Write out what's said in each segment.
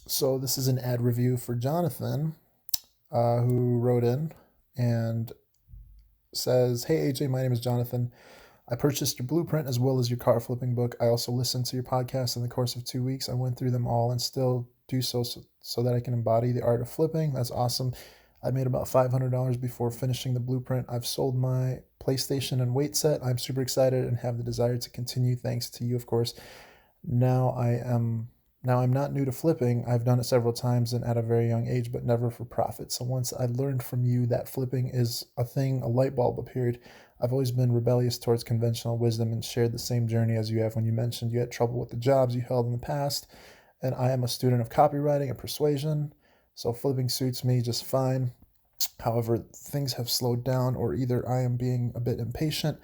So this is an ad review for Jonathan, who wrote in and says, "Hey AJ, my name is Jonathan. I purchased your blueprint as well as your car flipping book. I also listened to your podcast in the course of 2 weeks. I went through them all and still do so that I can embody the art of flipping. That's awesome. I made about $500 before finishing the blueprint. I've sold my PlayStation and weight set. I'm super excited and have the desire to continue. Thanks to you, of course. Now I am now I'm not new to flipping. I've done it several times and at a very young age, but never for profit. So once I learned from you that flipping is a thing, a light bulb appeared. I've always been rebellious towards conventional wisdom and shared the same journey as you have when you mentioned you had trouble with the jobs you held in the past. And I am a student of copywriting and persuasion, so flipping suits me just fine. However, things have slowed down, or either I am being a bit impatient.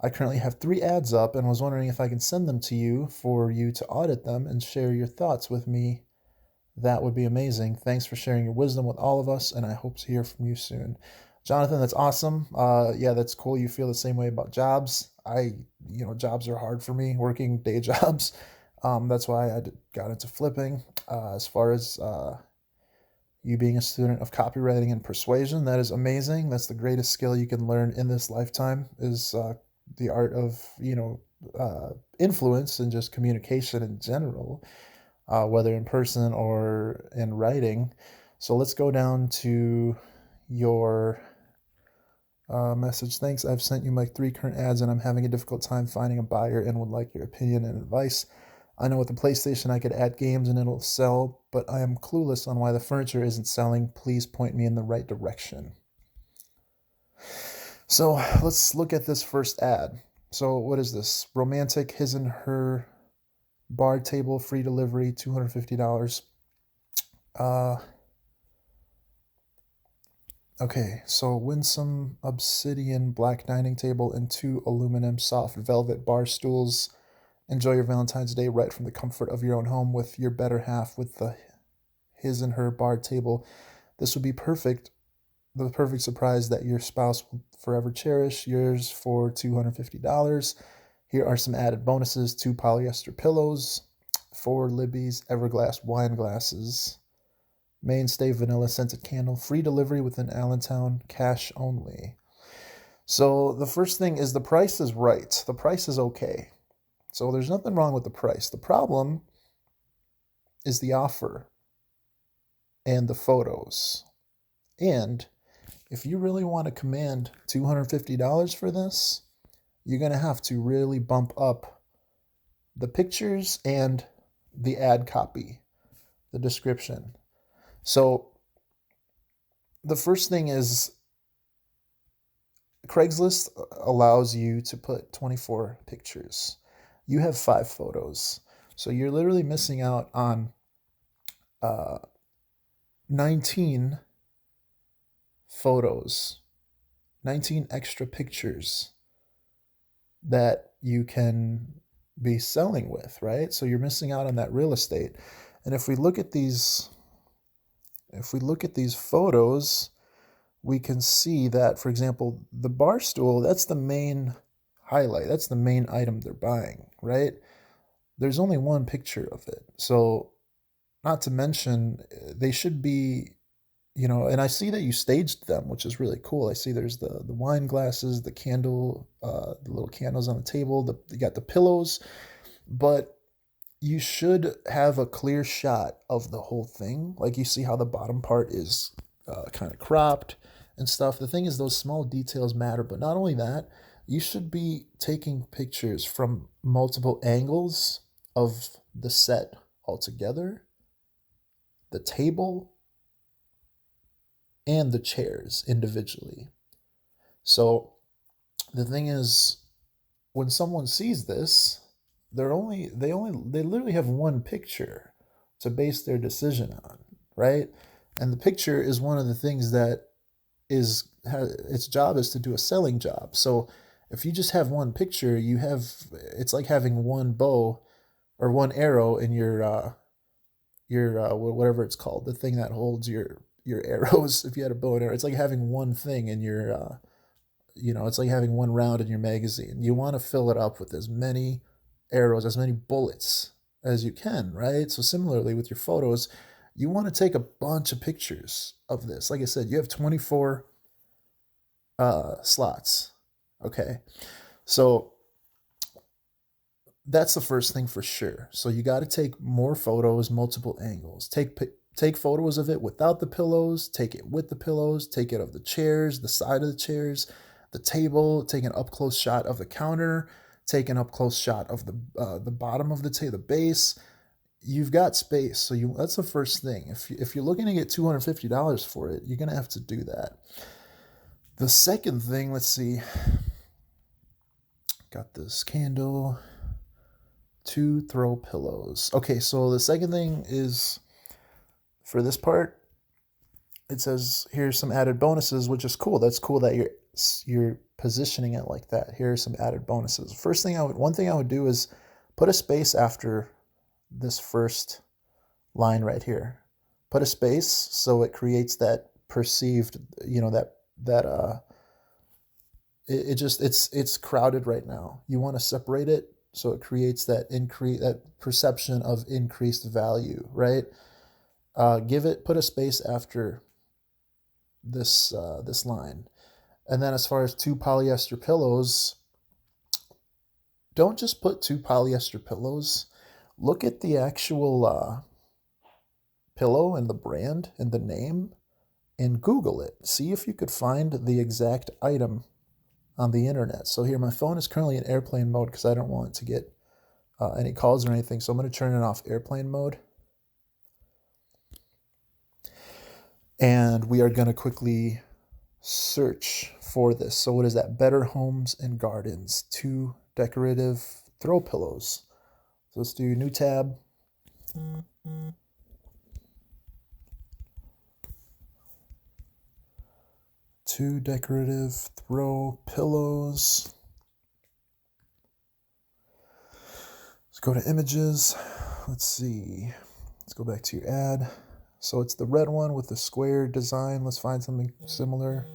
I currently have 3 ads up and was wondering if I can send them to you for you to audit them and share your thoughts with me. That would be amazing. Thanks for sharing your wisdom with all of us, and I hope to hear from you soon." Jonathan, that's awesome. Yeah, that's cool. You feel the same way about jobs. Jobs are hard for me, working day jobs. That's why got into flipping. As far as you being a student of copywriting and persuasion, that is amazing. That's the greatest skill you can learn in this lifetime is the art of, influence and just communication in general, whether in person or in writing. So let's go down to your message. "Thanks. I've sent you my 3 current ads and I'm having a difficult time finding a buyer and would like your opinion and advice. I know with the PlayStation I could add games and it'll sell, but I am clueless on why the furniture isn't selling. Please point me in the right direction." So let's look at this first ad. So what is this? Romantic his and her bar table, free delivery, $250. Uh, okay, so winsome obsidian black dining table and 2 aluminum soft velvet bar stools. Enjoy your Valentine's Day right from the comfort of your own home with your better half with the his and her bar table. This would be the perfect surprise that your spouse will forever cherish. Yours for $250. Here are some added bonuses: 2 polyester pillows, 4 Libby's Everglass wine glasses, mainstay vanilla scented candle, free delivery within Allentown, cash only. So the first thing is the price is right. The price is okay. So there's nothing wrong with the price. The problem is the offer and the photos. And if you really want to command $250 for this, you're going to have to really bump up the pictures and the ad copy, the description. So the first thing is Craigslist allows you to put 24 pictures. You have 5 photos. So you're literally missing out on uh, 19 photos, 19 extra pictures that you can be selling with, right? So you're missing out on that real estate. And if we look at these photos, we can see that, for example, the bar stool, that's the main highlight. That's the main item they're buying, right? There's only one picture of it. So not to mention, they should be, and I see that you staged them, which is really cool. I see there's the wine glasses, the candle, the little candles on the table, you got the pillows, but you should have a clear shot of the whole thing. Like you see how the bottom part is kind of cropped and stuff. The thing is, those small details matter, but not only that, you should be taking pictures from multiple angles of the set altogether, the table, and the chairs individually. So the thing is, when someone sees this, they literally have one picture to base their decision on, right? And the picture is one of the things that its job is to do a selling job. So if you just have one picture, it's like having one bow or one arrow in your whatever it's called, the thing that holds your arrows. If you had a bow and arrow, it's like having one thing in your it's like having one round in your magazine. You want to fill it up with as many arrows, as many bullets as you can, right? So similarly with your photos, you want to take a bunch of pictures of this. Like I said, you have 24 slots. Okay. So that's the first thing for sure. So you got to take more photos, multiple angles. Take photos of it without the pillows, take it with the pillows, take it of the chairs, the side of the chairs, the table, take an up close shot of the counter, take an up close shot of the bottom of the table, the base. You've got space, so that's the first thing. If you're looking to get $250 for it, you're gonna have to do that. The second thing, let's see, got this candle, 2 throw pillows. Okay, so the second thing is for this part, it says here's some added bonuses, which is cool. That's cool that you're positioning it like that. Here are some added bonuses. One thing I would do is put a space after this first line right here. Put a space so it creates that perceived, it's crowded right now. You want to separate it so it creates that perception of increased value, right? Put a space after this line. And then as far as 2 polyester pillows, don't just put 2 polyester pillows. Look at the actual pillow and the brand and the name and Google it. See if you could find the exact item on the internet. So here, my phone is currently in airplane mode because I don't want it to get any calls or anything. So I'm going to turn it off airplane mode. And we are going to quickly search for this. So what is that? Better Homes and Gardens, 2 decorative throw pillows. So let's do new tab. 2 decorative throw pillows. Let's go to images. Let's see. Let's go back to your ad. So it's the red one with the square design. Let's find something similar.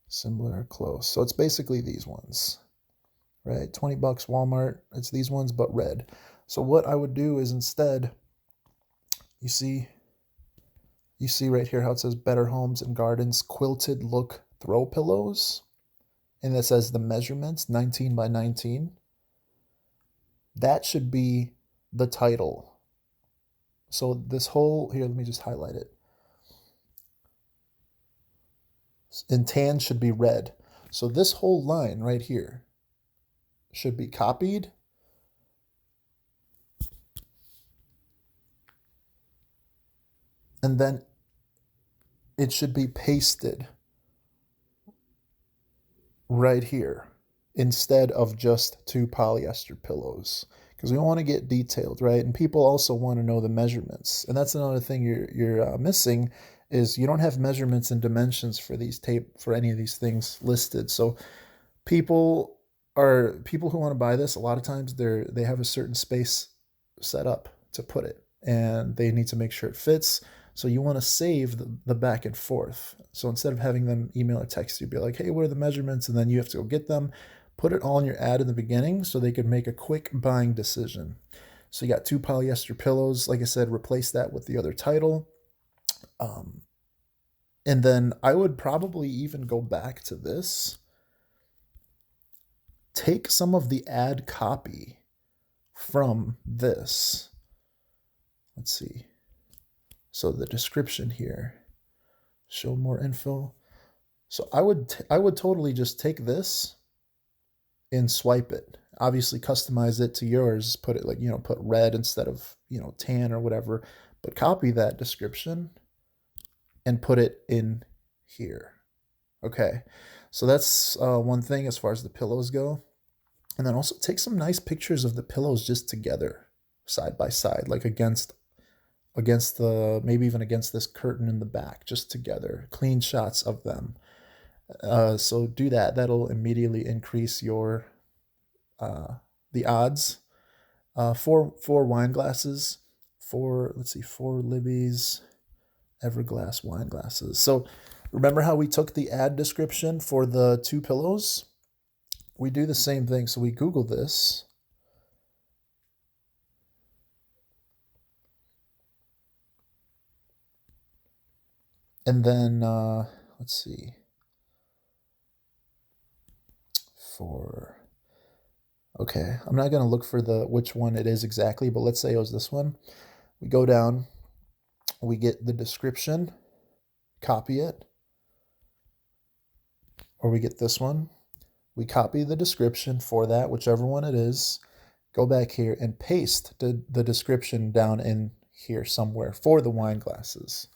Similar, close. So it's basically these ones, right? $20 Walmart. It's these ones, but red. So what I would do is instead, you see right here how it says Better Homes and Gardens quilted look throw pillows. And it says the measurements, 19 by 19. That should be the title. So this whole, here, let me just highlight it. And tan should be red. So this whole line right here should be copied. And then it should be pasted right here instead of just 2 polyester pillows, because we want to get detailed, right? And people also want to know the measurements. And that's another thing you're missing is you don't have measurements and dimensions for any of these things listed. So people who want to buy this, a lot of times they have a certain space set up to put it, and they need to make sure it fits. So you want to save the back and forth. So instead of having them email or text you, be like, hey, what are the measurements? And then you have to go get them. Put it all in your ad in the beginning so they could make a quick buying decision. So you got 2 polyester pillows. Like I said, replace that with the other title. And then I would probably even go back to this. Take some of the ad copy from this. Let's see. So the description here, show more info. So I would totally just take this and swipe it. Obviously customize it to yours. Put it like, put red instead of, tan or whatever. But copy that description and put it in here. Okay. So that's one thing as far as the pillows go. And then also take some nice pictures of the pillows just together, side by side, like against maybe even against this curtain in the back, just together, clean shots of them. So do that. That'll immediately increase your the odds. 4 wine glasses, 4 Libby's Everglass wine glasses. So remember how we took the ad description for the 2 pillows? We do the same thing. So we Google this. And then, let's see, okay, I'm not going to look for which one it is exactly, but let's say it was this one. We go down, we get the description, copy it, or we get this one. We copy the description for that, whichever one it is, go back here and paste the description down in here somewhere for the wine glasses.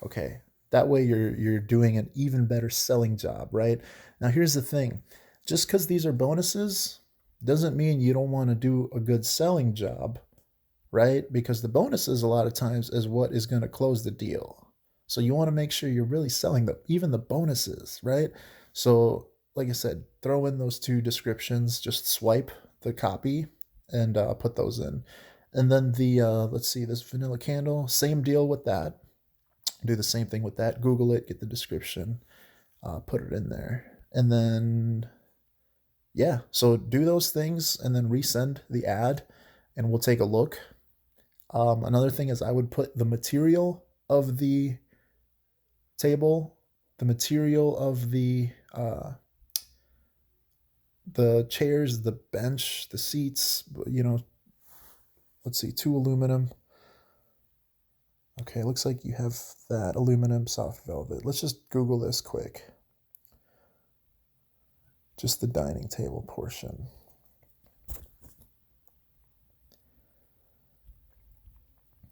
Okay, that way you're doing an even better selling job, right? Now here's the thing. Just because these are bonuses doesn't mean you don't want to do a good selling job, right? Because the bonuses a lot of times is what is going to close the deal. So you want to make sure you're really selling even the bonuses, right? So like I said, throw in those two descriptions, just swipe the copy and put those in. And then let's see, this vanilla candle, same deal with that. Do the same thing with that. Google it, get the description, put it in there. And then, yeah, so do those things and then resend the ad and we'll take a look. Another thing is I would put the material of the table, the material of the chairs, the bench, the seats, let's see, 2 aluminum. Okay, looks like you have that aluminum soft velvet. Let's just Google this quick. Just the dining table portion.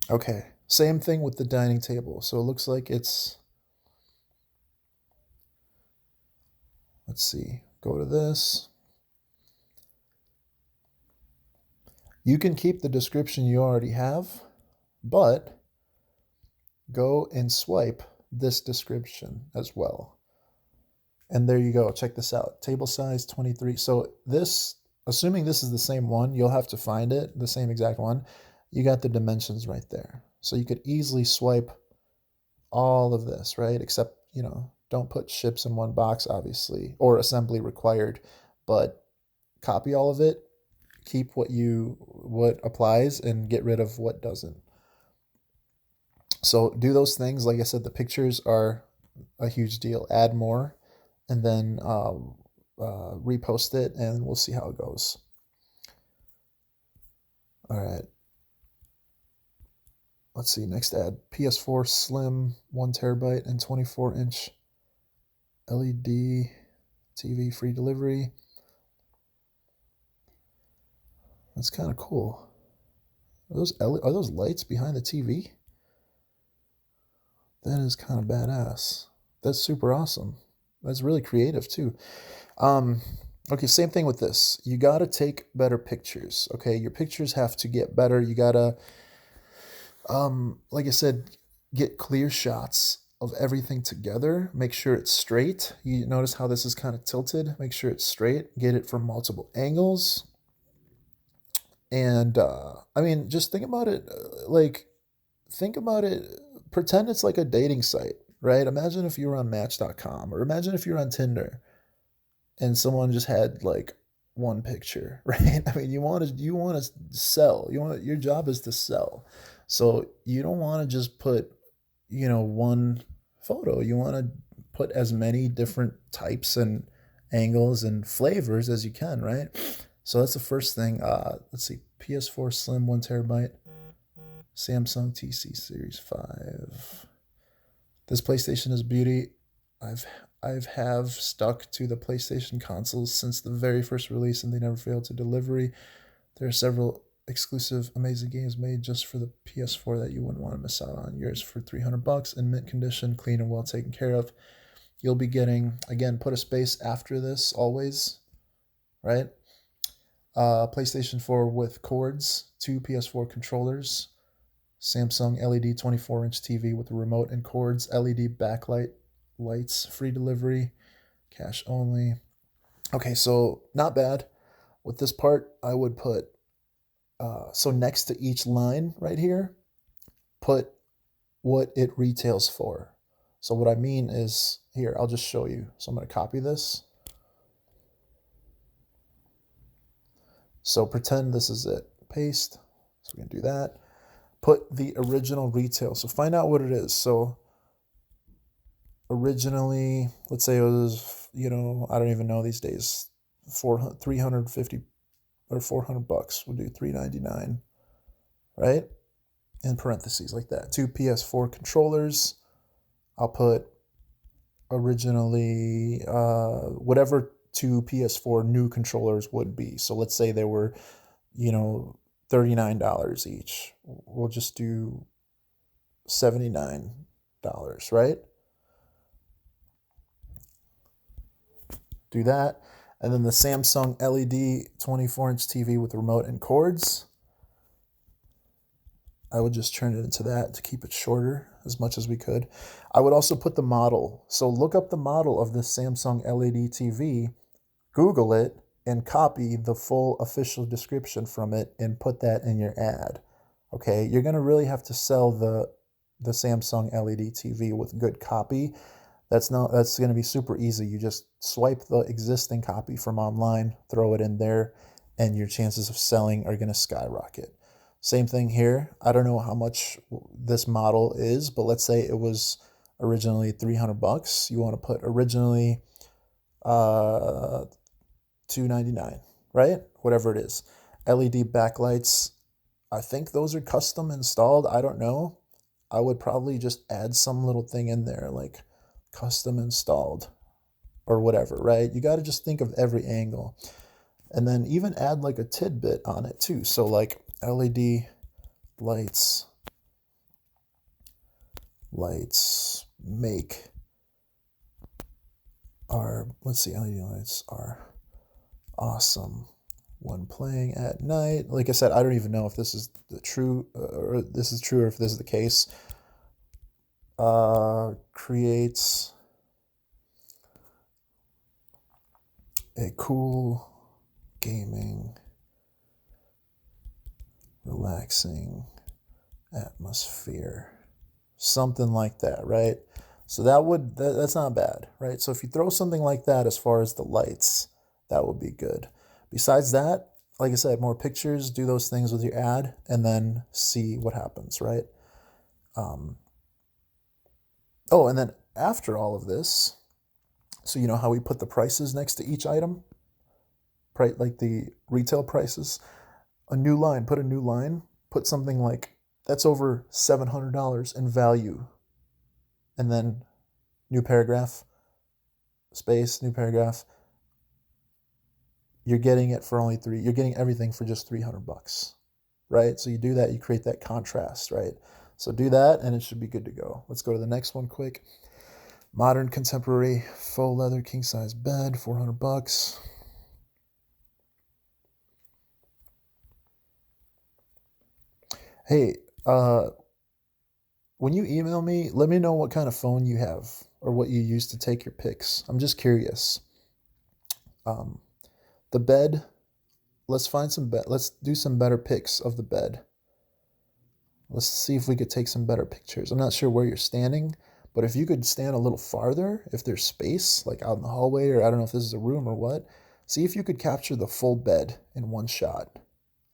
Okay, same thing with the dining table. So it looks like it's, let's see, go to this. You can keep the description you already have, but go and swipe this description as well. And there you go. Check this out. Table size 23. So this, assuming this is the same one, you'll have to find it, the same exact one. You got the dimensions right there. So you could easily swipe all of this, right? Except, don't put ships in one box, obviously, or assembly required, but copy all of it, keep what applies and get rid of what doesn't. So do those things. Like I said, the pictures are a huge deal. Add more and then repost it and we'll see how it goes. All right. Let's see, next ad. PS4 Slim 1 terabyte and 24-inch LED TV free delivery. That's kind of cool. Are those lights behind the TV? That is kind of badass. That's super awesome. That's really creative too. Okay, same thing with this. You got to take better pictures. Okay, your pictures have to get better. You got to, like I said, get clear shots of everything together. Make sure it's straight. You notice how this is kind of tilted. Make sure it's straight. Get it from multiple angles. And I mean, just think about it. Think about it. Pretend it's like a dating site, right? Imagine if you were on Match.com, or imagine if you're on Tinder, and someone just had like one picture, right? I mean, you want to sell. Your job is to sell, so you don't want to just put one photo. You want to put as many different types and angles and flavors as you can, right? So that's the first thing. Let's see, PS4 Slim 1 terabyte, Samsung TC Series 5. This PlayStation is beauty. I've stuck to the PlayStation consoles since the very first release, and they never failed to delivery. There are several exclusive, amazing games made just for the PS4 that you wouldn't want to miss out on. Yours for $300 in mint condition, clean and well taken care of. You'll be getting, again, put a space after this always, right? PlayStation 4 with cords, 2 PS4 controllers, Samsung LED 24-inch TV with a remote and cords, LED backlight lights, free delivery, cash only. Okay, so not bad. With this part, I would put, so next to each line right here, put what it retails for. So what I mean is, here, I'll just show you. So I'm going to copy this. So pretend this is it. Paste. So we're going to do that. Put the original retail. So find out what it is. So originally, let's say it was, I don't even know these days, 350 or $400. We'll do $399, right? In parentheses like that. Two PS4 controllers. I'll put originally whatever two PS4 new controllers would be. So let's say they were, $39 each. We'll just do $79, right? Do that. And then the Samsung LED 24-inch TV with remote and cords. I would just turn it into that to keep it shorter as much as we could. I would also put the model. So look up the model of this Samsung LED TV, Google it, and copy the full official description from it and put that in your ad. Okay, you're going to really have to sell the Samsung LED TV with good copy. That's going to be super easy. You just swipe the existing copy from online, throw it in there, and your chances of selling are going to skyrocket. Same thing here. I don't know how much this model is, but let's say it was originally $300. You want to put originally $299, right? Whatever it is. LED backlights. I think those are custom installed. I don't know. I would probably just add some little thing in there like custom installed or whatever, right? You got to just think of every angle. And then even add like a tidbit on it too. So like LED lights make our, let's see, LED lights are awesome when playing at night. Like I said, I don't even know if this is true or if this is the case. Creates a cool, gaming, relaxing atmosphere. Something like that, right? So that's not bad, right? So if you throw something like that as far as the lights, that would be good. Besides that, like I said, more pictures, do those things with your ad, and then see what happens, right? Oh, and then after all of this, so you know how we put the prices next to each item, right? Like the retail prices. Put a new line, put something like that's over $700 in value, and then new paragraph, space, new paragraph. You're getting it for only you're getting everything for just $300, right? So you do that, you create that contrast, right? So do that and it should be good to go. Let's go to the next one quick. Modern contemporary faux leather king size bed, $400. Hey, when you email me, let me know what kind of phone you have or what you use to take your pics. I'm just curious. The bed, let's do some better pics of the bed. Let's see if we could take some better pictures. I'm not sure where you're standing, but if you could stand a little farther, if there's space, like out in the hallway, or I don't know if this is a room or what, see if you could capture the full bed in one shot,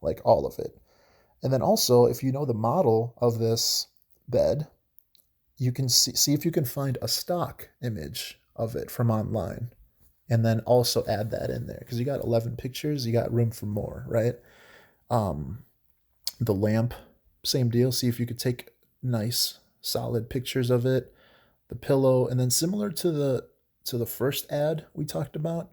like all of it. And then also, if you know the model of this bed, you can see if you can find a stock image of it from online. And then also add that in there because you got 11 pictures, you got room for more, right? The lamp, same deal. See if you could take nice, solid pictures of it. The pillow, and then similar to the first ad we talked about,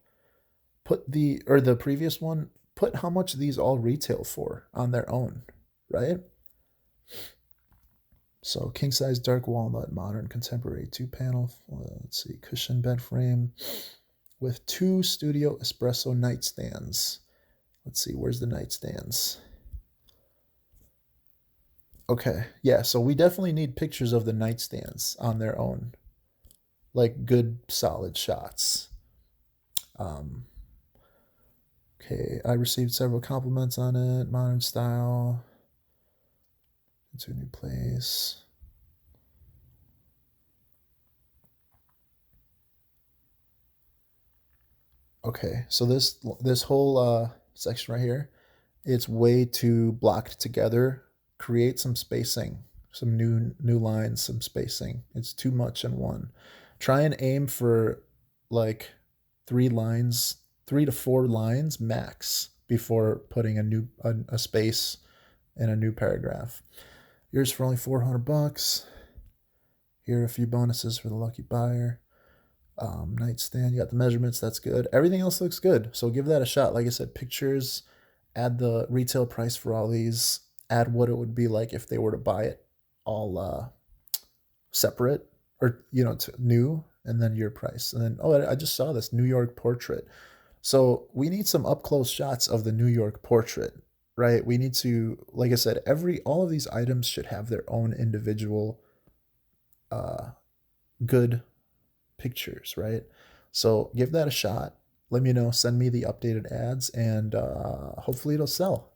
the previous one, put how much these all retail for on their own, right? So king size dark walnut, modern contemporary 2-panel. Let's see, cushion bed frame with 2 studio espresso nightstands. Let's see, where's the nightstands? Okay, yeah, so we definitely need pictures of the nightstands on their own, like good solid shots. Um, okay, I received several compliments on it. Modern style. Into a new place. Okay, so this whole section right here, it's way too blocked together. Create some spacing, some new lines, some spacing. It's too much in one. Try and aim for like 3 lines, 3 to 4 lines max before putting a space in a new paragraph. Yours for only $400. Here are a few bonuses for the lucky buyer. Nightstand, you got the measurements, that's good. Everything else looks good, so give that a shot. Like I said, pictures, add the retail price for all these, add what it would be like if they were to buy it all separate, or new, and then your price. And then, oh, I just saw this New York portrait. So we need some up close shots of the New York portrait, right? We need to, like I said, all of these items should have their own individual uh good pictures, right? So give that a shot. Let me know, send me the updated ads, and hopefully it'll sell.